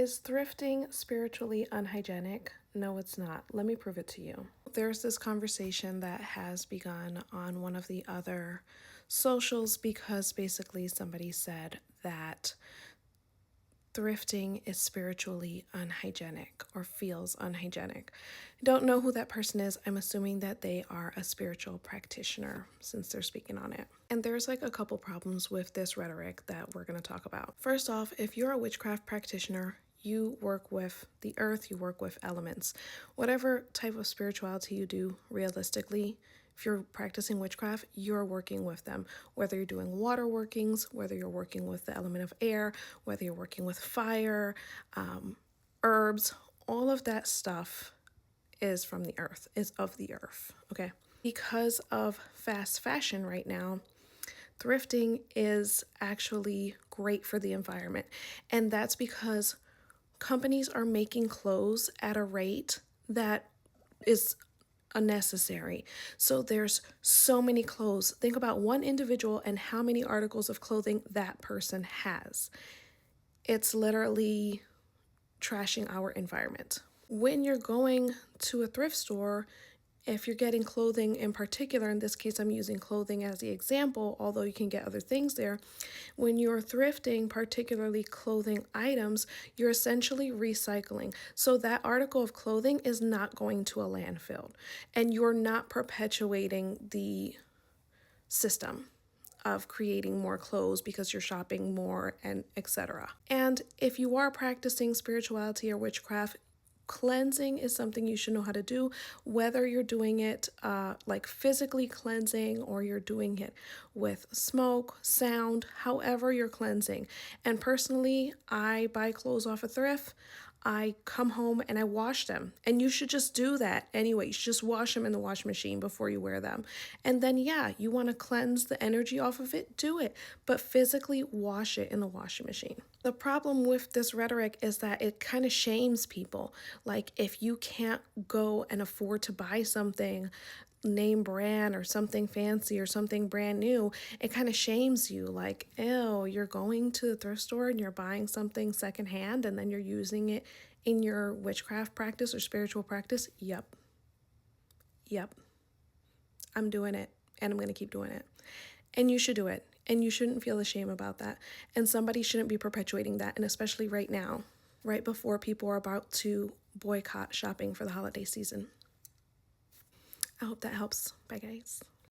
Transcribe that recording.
Is thrifting spiritually unhygienic? No, it's not. Let me prove it to you. There's this conversation that has begun on one of the other socials because basically somebody said that thrifting is spiritually unhygienic or feels unhygienic. I don't know who that person is. I'm assuming that they are a spiritual practitioner since they're speaking on it. And there's like a couple problems with this rhetoric that we're going to talk about. First off, if you're a witchcraft practitioner, you work with the earth, you work with elements. Whatever type of spirituality you do, realistically, if you're practicing witchcraft, you're working with them. Whether you're doing water workings, whether you're working with the element of air, whether you're working with fire, herbs, all of that stuff is from the earth, is of the earth, okay? Because of fast fashion right now, thrifting is actually great for the environment. And that's because companies are making clothes at a rate that is unnecessary. So there's so many clothes. Think about one individual and how many articles of clothing that person has. It's literally trashing our environment. When you're going to a thrift store, if you're getting clothing in particular, in this case, I'm using clothing as the example, although you can get other things there. When you're thrifting, particularly clothing items, you're essentially recycling. So that article of clothing is not going to a landfill, and you're not perpetuating the system of creating more clothes because you're shopping more and etc. And if you are practicing spirituality or witchcraft, cleansing is something you should know how to do, whether you're doing it like physically cleansing or you're doing it with smoke, sound, however you're cleansing. And personally, I buy clothes off a thrift. I come home and I wash them. And you should just do that anyway. You should just wash them in the washing machine before you wear them. And then, yeah, you want to cleanse the energy off of it, do it. But physically wash it in the washing machine. The problem with this rhetoric is that it kind of shames people. Like if you can't go and afford to buy something name brand or something fancy or something brand new, it kind of shames you. Like, ew, you're going to the thrift store and you're buying something secondhand and then you're using it in your witchcraft practice or spiritual practice. Yep. I'm doing it and I'm going to keep doing it. And you should do it. And you shouldn't feel ashamed about that. And somebody shouldn't be perpetuating that. And especially right now, right before people are about to boycott shopping for the holiday season. I hope that helps. Bye, guys.